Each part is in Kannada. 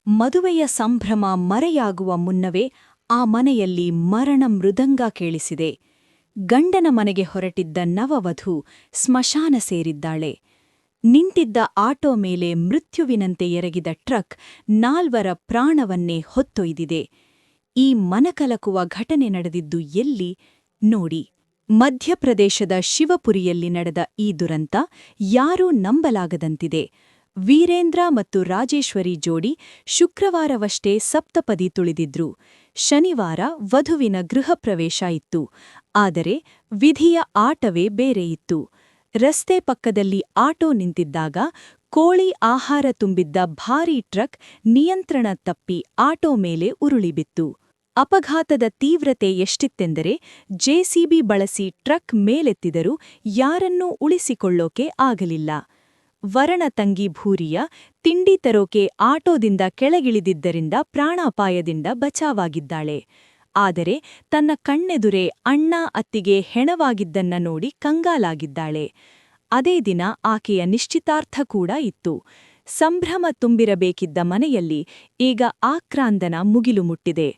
ಮದುವೆಯ ಸಂಭ್ರಮ ಮರೆಯಾಗುವ ಮುನ್ನವೇ ಆ ಮನೆಯಲ್ಲಿ ಮರಣ ಮೃದಂಗ ಕೇಳಿಸಿದೆ. ಗಂಡನ ಮನೆಗೆ ಹೊರಟಿದ್ದ ನವವಧು ಸ್ಮಶಾನ ಸೇರಿದ್ದಾಳೆ. ನಿಂತಿದ್ದ ಆಟೋ ಮೇಲೆ ಮೃತ್ಯುವಿನಂತೆ ಎರಗಿದ ಟ್ರಕ್ 4 ಪ್ರಾಣವನ್ನೇ ಹೊತ್ತೊಯ್ದಿದೆ. ಈ ಮನಕಲಕುವ ಘಟನೆ ನಡೆದಿದ್ದು ಎಲ್ಲಿ ನೋಡಿ. ಮಧ್ಯಪ್ರದೇಶದ ಶಿವಪುರಿಯಲ್ಲಿ ನಡೆದ ಈ ದುರಂತ ಯಾರೂ ನಂಬಲಾಗದಂತಿದೆ. ವೀರೇಂದ್ರ ಮತ್ತು ರಾಜೇಶ್ವರಿ ಜೋಡಿ ಶುಕ್ರವಾರವಷ್ಟೇ ಸಪ್ತಪದಿ ತುಳಿದಿದ್ರು. ಶನಿವಾರ ವಧುವಿನ ಗೃಹಪ್ರವೇಶ ಇತ್ತು. ಆದರೆ ವಿಧಿಯ ಆಟವೇ ಬೇರೆಯಿತ್ತು. ರಸ್ತೆ ಪಕ್ಕದಲ್ಲಿ ಆಟೋ ನಿಂತಿದ್ದಾಗ ಕೋಳಿ ಆಹಾರ ತುಂಬಿದ್ದ ಭಾರೀ ಟ್ರಕ್ ನಿಯಂತ್ರಣ ತಪ್ಪಿ ಆಟೋ ಮೇಲೆ ಉರುಳಿಬಿತ್ತು. ಅಪಘಾತದ ತೀವ್ರತೆ ಎಷ್ಟಿತ್ತೆಂದರೆ ಜೆಸಿಬಿ ಬಳಸಿ ಟ್ರಕ್ ಮೇಲೆತ್ತಿದರೂ ಯಾರನ್ನೂ ಉಳಿಸಿಕೊಳ್ಳೋಕೆ ಆಗಲಿಲ್ಲ. ವರನ ತಂಗಿ ಭೂರಿಯ ತಿಂಡಿ ತರೋಕೆ ಆಟೋದಿಂದ ಕೆಳಗಿಳಿದಿದ್ದರಿಂದ ಪ್ರಾಣಾಪಾಯದಿಂದ ಬಚಾವಾಗಿದ್ದಾಳೆ. ಆದರೆ ತನ್ನ ಕಣ್ಣೆದುರೇ ಅಣ್ಣ ಅತ್ತಿಗೆ ಹೆಣವಾಗಿದ್ದನ್ನ ನೋಡಿ ಕಂಗಾಲಾಗಿದ್ದಾಳೆ. ಅದೇ ದಿನ ಆಕೆಯ ನಿಶ್ಚಿತಾರ್ಥ ಕೂಡ ಇತ್ತು. ಸಂಭ್ರಮ ತುಂಬಿರಬೇಕಿದ್ದ ಮನೆಯಲ್ಲಿ ಈಗ ಆಕ್ರಾಂದನ ಮುಗಿಲು ಮುಟ್ಟಿದೆ.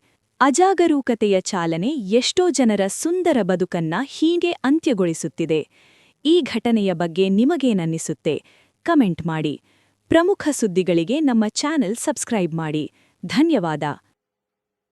ಅಜಾಗರೂಕತೆಯ ಚಾಲನೆ ಎಷ್ಟೋ ಜನರ ಸುಂದರ ಬದುಕನ್ನ ಹೀಗೆ ಅಂತ್ಯಗೊಳಿಸುತ್ತಿದೆ. ಈ ಘಟನೆಯ ಬಗ್ಗೆ ನಿಮಗೇನನ್ನಿಸುತ್ತೆ? ಕಮೆಂಟ್ ಮಾಡಿ. ಪ್ರಮುಖ ಸುದ್ದಿಗಳಿಗೆ ನಮ್ಮ ಚಾನೆಲ್ ಸಬ್ಸ್ಕ್ರೈಬ್ ಮಾಡಿ. ಧನ್ಯವಾದ.